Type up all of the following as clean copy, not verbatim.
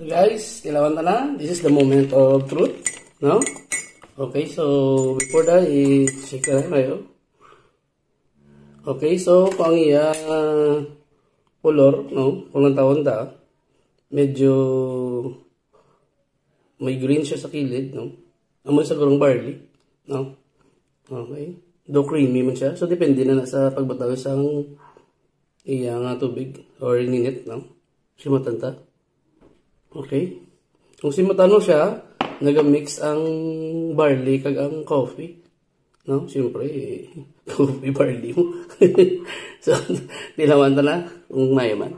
So guys, tilawan ta na. This is the moment of truth, no? Okay, so before that, i-check na kayo. Okay, so kung ang iya color, no? Kung ang tawon ta, medyo may green siya sa kilid, no? Amoy sa gurong barley, no? Okay. Do creamy man siya. So depende na sa pagbataw sang iya nga tubig or ninit, no? Simatan ta. Okay. Kung simatan mo siya, nagamix ang barley kag ang coffee. No? Siyempre, coffee barley mo. So, tilawan ta na kung mayaman.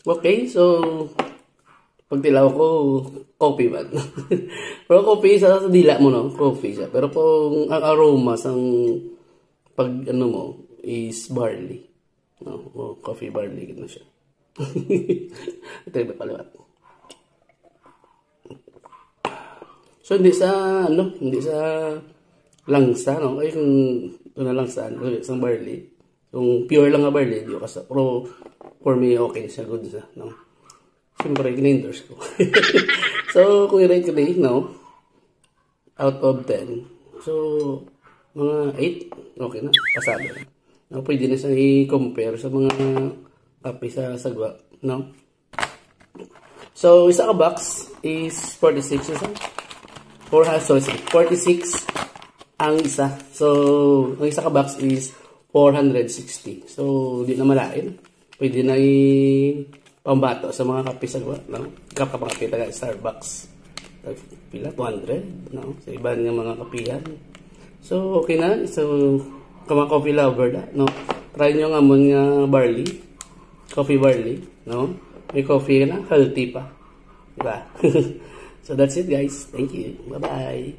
Okay, so pagtilaw ko, coffee man. Pero coffee, sa dila mo, no? Coffee siya. Pero kung ang aroma sang pag ano mo is barley. No? Oh, coffee barley gano'n siya. Ito yung paliwat. So hindi sa langsa, no? Ay kung ito na langsa, isang barley. Kung pure lang nga barley, di ko kasi. Pero for me, okay siya, good siya, no? Siyempre, gina-endorse ko. So, kung i-rate ko din, no? Out of 10. So, mga 8, okay na, pasado na. No, pwede na siya i-compare sa mga kape sa sagwa, no? So, isa ka box is 46, isa? 46 ang isa. So, ang isa ka box is 460. So, di na malain. Pwede na pambato sa mga kape sagwa, no? Kapakape taga Starbucks. Pila? 200, no? Sa iba ng mga kapihan. So, okay na. So, kama coffee lover da, no? Try nyo nga mo nga barley. Coffee barley, no? May coffee na, healthy pa. Diba? So, that's it guys. Thank you. Bye-bye.